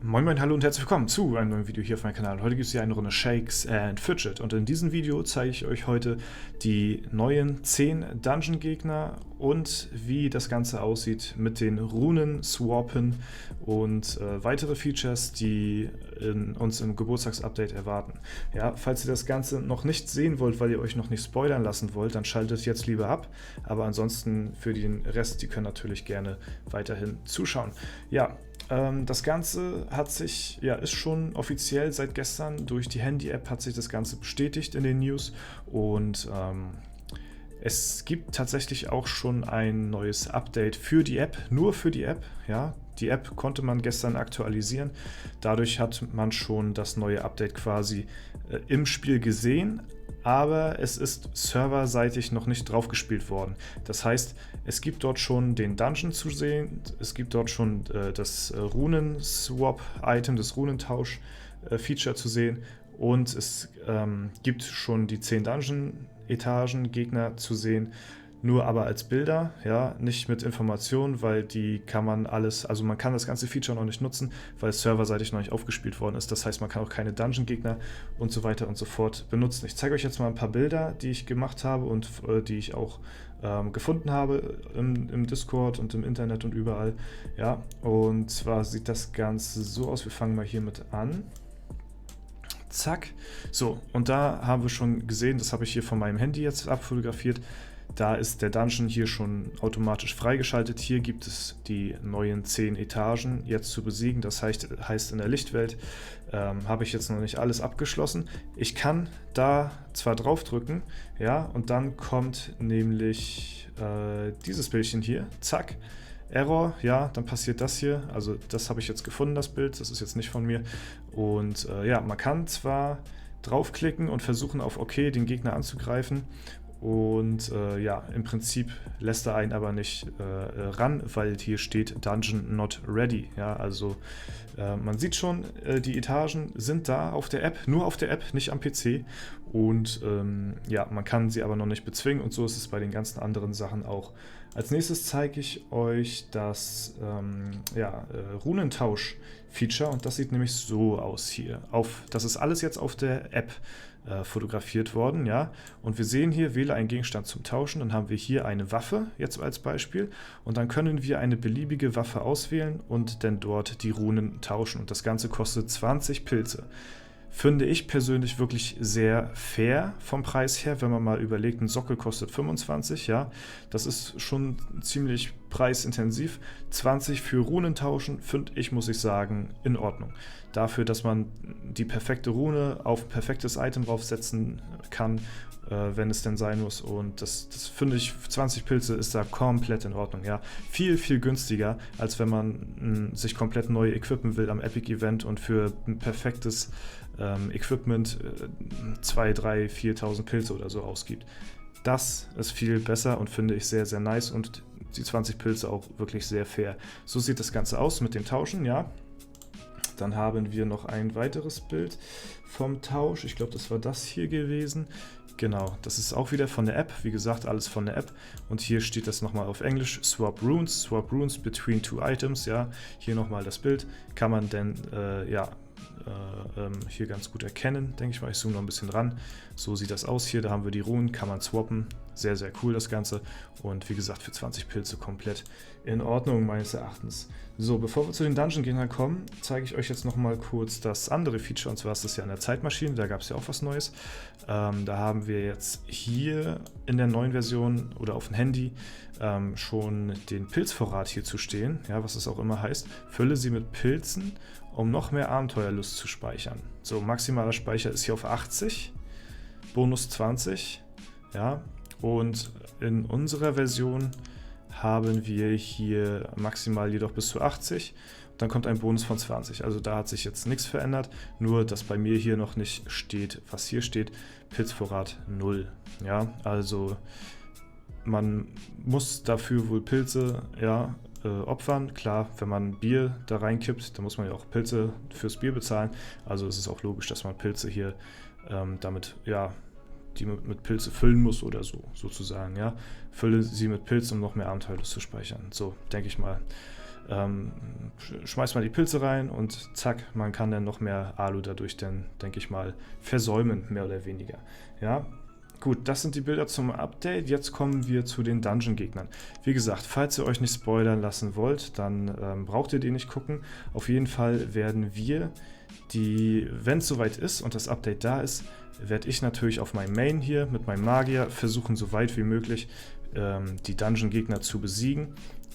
Moin Moin, hallo und herzlich willkommen zu einem neuen Video hier auf meinem Kanal. Heute gibt es hier eine Runde Shakes and Fidget und in diesem Video zeige ich euch heute die neuen 10 Dungeon-Gegner und wie das Ganze aussieht mit den Runen-Swappen und weitere Features, die uns im Geburtstagsupdate erwarten. Ja, falls ihr das Ganze noch nicht sehen wollt, weil ihr euch noch nicht spoilern lassen wollt, dann schaltet jetzt lieber ab. Aber ansonsten für den Rest, die können natürlich gerne weiterhin zuschauen. Ja, das Ganze ist schon offiziell seit gestern durch die Handy-App hat sich das Ganze bestätigt in den News und es gibt tatsächlich auch schon ein neues Update für die App, nur für die App. Ja, die App konnte man gestern aktualisieren, dadurch hat man schon das neue Update quasi im Spiel gesehen. Aber es ist serverseitig noch nicht draufgespielt worden. Das heißt, es gibt dort schon den Dungeon zu sehen, es gibt dort schon das Runen-Swap-Item, das Runentausch-Feature zu sehen und es gibt schon die 10 Dungeon-Etagen-Gegner zu sehen, nur aber als Bilder, ja, nicht mit Informationen, weil die kann man also man kann das ganze Feature noch nicht nutzen, weil es serverseitig noch nicht aufgespielt worden ist. Das heißt, man kann auch keine Dungeon-Gegner und so weiter und so fort benutzen. Ich zeige euch jetzt mal ein paar Bilder, die ich gemacht habe und die ich auch gefunden habe im Discord und im Internet und überall. Ja, und zwar sieht das Ganze so aus. Wir fangen mal hiermit an. Zack. So, und da haben wir schon gesehen, das habe ich hier von meinem Handy jetzt abfotografiert. Da ist der Dungeon hier schon automatisch freigeschaltet. Hier gibt es die neuen 10 Etagen jetzt zu besiegen. Das heißt in der Lichtwelt habe ich jetzt noch nicht alles abgeschlossen. Ich kann da zwar draufdrücken, ja, und dann kommt nämlich dieses Bildchen hier. Zack. Error, ja, dann passiert das hier. Also das habe ich jetzt gefunden, das Bild. Das ist jetzt nicht von mir. Und ja, man kann zwar draufklicken und versuchen auf OK den Gegner anzugreifen. Und ja, im Prinzip lässt er einen aber nicht ran, weil hier steht Dungeon not ready. Ja, also man sieht schon, die Etagen sind da auf der App, nur auf der App, nicht am PC. Und ja, man kann sie aber noch nicht bezwingen und so ist es bei den ganzen anderen Sachen auch. Als nächstes zeige ich euch das Runentausch-Feature und das sieht nämlich so aus hier. Das ist alles jetzt auf der App fotografiert worden, ja. Und wir sehen hier, wähle einen Gegenstand zum Tauschen, dann haben wir hier eine Waffe, jetzt als Beispiel, und dann können wir eine beliebige Waffe auswählen und dann dort die Runen tauschen. Und das Ganze kostet 20 Pilze. Finde ich persönlich wirklich sehr fair vom Preis her, wenn man mal überlegt, ein Sockel kostet 25, ja, das ist schon ziemlich preisintensiv. 20 für Runen tauschen, finde ich, muss ich sagen, in Ordnung. Dafür, dass man die perfekte Rune auf ein perfektes Item draufsetzen kann, wenn es denn sein muss. Und das finde ich, 20 Pilze ist da komplett in Ordnung. Ja. Viel, viel günstiger, als wenn man sich komplett neu equippen will am Epic Event und für ein perfektes Equipment 2.000, 3.000, 4.000 Pilze oder so ausgibt. Das ist viel besser und finde ich sehr, sehr nice und die 20 Pilze auch wirklich sehr fair. So sieht das Ganze aus mit dem Tauschen, ja. Dann haben wir noch ein weiteres Bild vom Tausch. Ich glaube, das war das hier gewesen. Genau, das ist auch wieder von der App. Wie gesagt, alles von der App. Und hier steht das nochmal auf Englisch. Swap Runes between two items. Ja, hier nochmal das Bild. Kann man denn, hier ganz gut erkennen, denke ich mal. Ich zoome noch ein bisschen ran. So sieht das aus hier. Da haben wir die Runen, kann man swappen. Sehr, sehr cool das Ganze. Und wie gesagt, für 20 Pilze komplett in Ordnung meines Erachtens. So, bevor wir zu den Dungeon-Gegnern kommen, zeige ich euch jetzt noch mal kurz das andere Feature. Und zwar ist das ja an der Zeitmaschine. Da gab es ja auch was Neues. Da haben wir jetzt hier in der neuen Version oder auf dem Handy schon den Pilzvorrat hier zu stehen. Ja, was das auch immer heißt. Fülle sie mit Pilzen, um noch mehr Abenteuerlust zu speichern. So, maximaler Speicher ist hier auf 80, Bonus 20, ja, und in unserer Version haben wir hier maximal jedoch bis zu 80, dann kommt ein Bonus von 20, also da hat sich jetzt nichts verändert, nur dass bei mir hier noch nicht steht, was hier steht, Pilzvorrat 0, ja, also man muss dafür wohl Pilze, ja, opfern. Klar, wenn man Bier da reinkippt, dann muss man ja auch Pilze fürs Bier bezahlen. Also ist es auch logisch, dass man Pilze hier damit, ja, die mit Pilze füllen muss oder so, sozusagen, ja. Fülle sie mit Pilzen, um noch mehr Abenteuerlust zu speichern. So, denke ich mal. schmeißt man die Pilze rein und zack, man kann dann noch mehr Alu dadurch dann, denke ich mal, versäumen, mehr oder weniger. Ja, gut, das sind die Bilder zum Update. Jetzt kommen wir zu den Dungeon-Gegnern. Wie gesagt, falls ihr euch nicht spoilern lassen wollt, dann braucht ihr die nicht gucken. Auf jeden Fall werden wir wenn es soweit ist und das Update da ist, werde ich natürlich auf meinem Main hier mit meinem Magier versuchen, so weit wie möglich die Dungeon-Gegner zu besiegen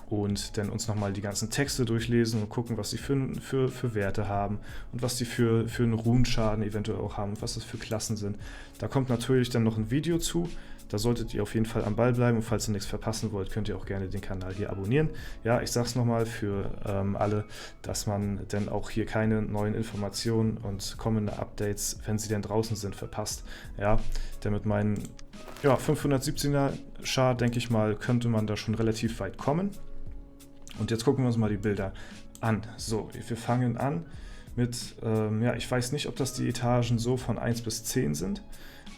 und dann uns nochmal die ganzen Texte durchlesen und gucken, was sie für Werte haben und was sie für einen Runenschaden eventuell auch haben und was das für Klassen sind. Da kommt natürlich dann noch ein Video zu. Da solltet ihr auf jeden Fall am Ball bleiben und falls ihr nichts verpassen wollt, könnt ihr auch gerne den Kanal hier abonnieren. Ja, ich sag's nochmal für alle, dass man dann auch hier keine neuen Informationen und kommende Updates, wenn sie denn draußen sind, verpasst. Ja, denn mit meinen 517er Char, denke ich mal, könnte man da schon relativ weit kommen. Und jetzt gucken wir uns mal die Bilder an. So, wir fangen an mit, ich weiß nicht, ob das die Etagen so von 1 bis 10 sind.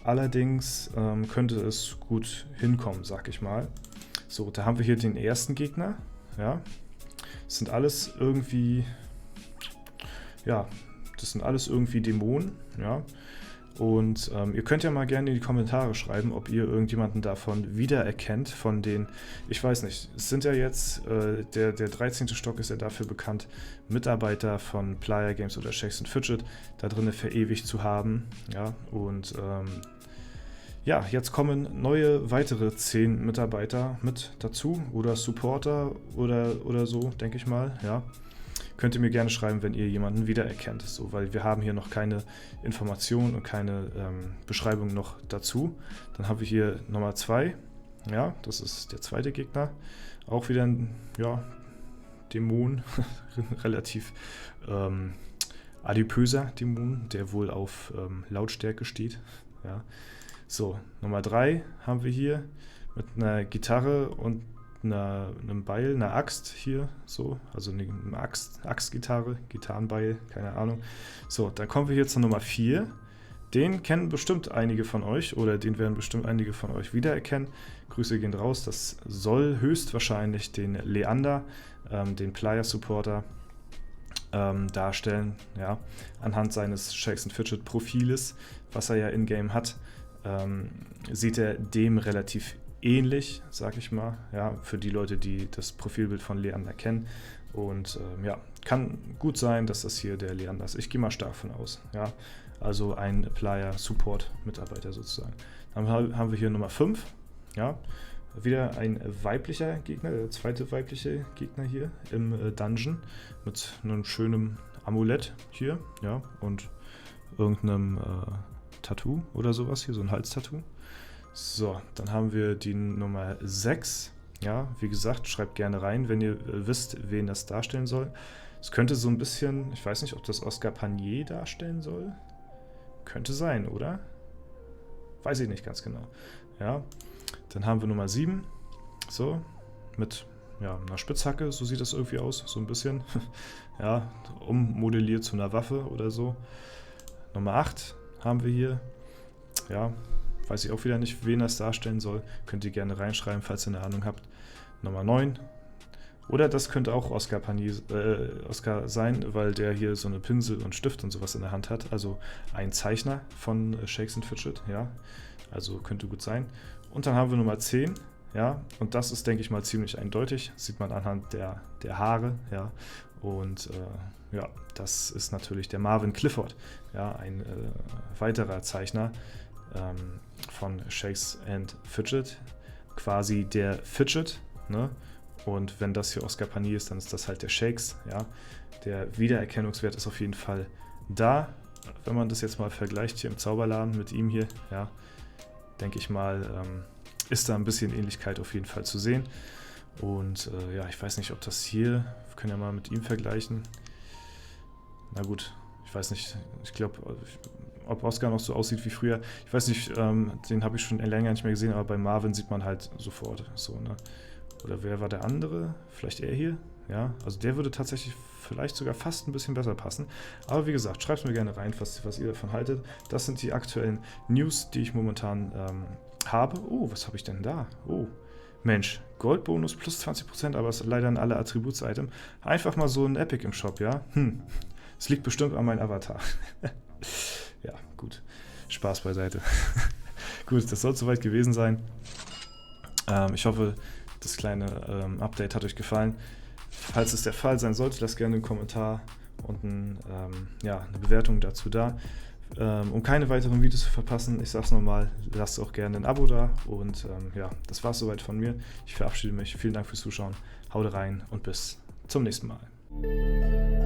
Allerdings könnte es gut hinkommen, sag ich mal. So, da haben wir hier den ersten Gegner. Ja, das sind alles irgendwie, Dämonen. Ja, und ihr könnt ja mal gerne in die Kommentare schreiben, ob ihr irgendjemanden davon wiedererkennt, von den, ich weiß nicht, es sind ja jetzt, der 13. Stock ist ja dafür bekannt, Mitarbeiter von Playa Games oder Shakes & Fidget da drinnen verewigt zu haben, ja, und jetzt kommen neue weitere 10 Mitarbeiter mit dazu oder Supporter oder so, denke ich mal, ja. Könnt ihr mir gerne schreiben, wenn ihr jemanden wiedererkennt, so, weil wir haben hier noch keine Informationen und keine Beschreibung noch dazu. Dann haben wir hier Nummer 2, ja, das ist der zweite Gegner, auch wieder ein, Dämon, relativ adipöser Dämon, der wohl auf Lautstärke steht, ja. So, Nummer 3 haben wir hier mit einer Gitarre und einem Beil, einer Axt hier, so, also eine Axtgitarre, Gitarrenbeil, keine Ahnung. So, dann kommen wir hier zur Nummer 4. Den kennen bestimmt einige von euch oder den werden bestimmt einige von euch wiedererkennen. Grüße gehen raus, das soll höchstwahrscheinlich den Leander, den Playa-Supporter, darstellen, ja, anhand seines Shakes & Fidget Profiles, was er ja in-game hat, sieht er dem relativ ähnlich, sag ich mal, ja, für die Leute, die das Profilbild von Leander kennen. Und kann gut sein, dass das hier der Leander ist. Ich gehe mal stark von aus, ja. Also ein Player-Support-Mitarbeiter sozusagen. Dann haben wir hier Nummer 5, ja. Wieder ein weiblicher Gegner, der zweite weibliche Gegner hier im Dungeon mit einem schönen Amulett hier, ja, und irgendeinem Tattoo oder sowas hier, so ein Halstattoo. So, dann haben wir die Nummer 6. Ja, wie gesagt, schreibt gerne rein, wenn ihr wisst, wen das darstellen soll. Es könnte so ein bisschen, ich weiß nicht, ob das Oscar Panier darstellen soll. Könnte sein, oder? Weiß ich nicht ganz genau. Ja, dann haben wir Nummer 7. So, mit einer Spitzhacke, so sieht das irgendwie aus, so ein bisschen. Ja, ummodelliert zu einer Waffe oder so. Nummer 8 haben wir hier. Ja, weiß ich auch wieder nicht, wen das darstellen soll. Könnt ihr gerne reinschreiben, falls ihr eine Ahnung habt. Nummer 9. Oder das könnte auch Oscar sein, weil der hier so eine Pinsel und Stift und sowas in der Hand hat. Also ein Zeichner von Shakes & Fidget, ja. Also könnte gut sein. Und dann haben wir Nummer 10, ja. Und das ist, denke ich mal, ziemlich eindeutig. Sieht man anhand der Haare, ja. Und das ist natürlich der Marvin Clifford, ja, ein weiterer Zeichner von Shakes & Fidget, quasi der Fidget, ne? Und wenn das hier Oscar Panier ist, dann ist das halt der Shakes, ja. Der Wiedererkennungswert ist auf jeden Fall da. Wenn man das jetzt mal vergleicht hier im Zauberladen mit ihm hier, ja, denke ich mal, ist da ein bisschen Ähnlichkeit auf jeden Fall zu sehen. Und ich weiß nicht, ob das hier, wir können ja mal mit ihm vergleichen. Na gut, ich weiß nicht, ich glaube, ob Oscar noch so aussieht wie früher. Ich weiß nicht, den habe ich schon länger nicht mehr gesehen, aber bei Marvin sieht man halt sofort so, ne? Oder wer war der andere? Vielleicht er hier? Ja, also der würde tatsächlich vielleicht sogar fast ein bisschen besser passen. Aber wie gesagt, schreibt mir gerne rein, was ihr davon haltet. Das sind die aktuellen News, die ich momentan habe. Oh, was habe ich denn da? Oh, Mensch, Goldbonus plus 20%, aber es ist leider an alle Attributs-Item. Einfach mal so ein Epic im Shop, ja? Es liegt bestimmt an meinem Avatar. Ja, gut. Spaß beiseite. Gut, das soll soweit gewesen sein. Ich hoffe, das kleine Update hat euch gefallen. Falls es der Fall sein sollte, lasst gerne einen Kommentar und eine Bewertung dazu da. Um keine weiteren Videos zu verpassen, ich sag's nochmal, lasst auch gerne ein Abo da. Und das war's soweit von mir. Ich verabschiede mich. Vielen Dank fürs Zuschauen. Haut rein und bis zum nächsten Mal.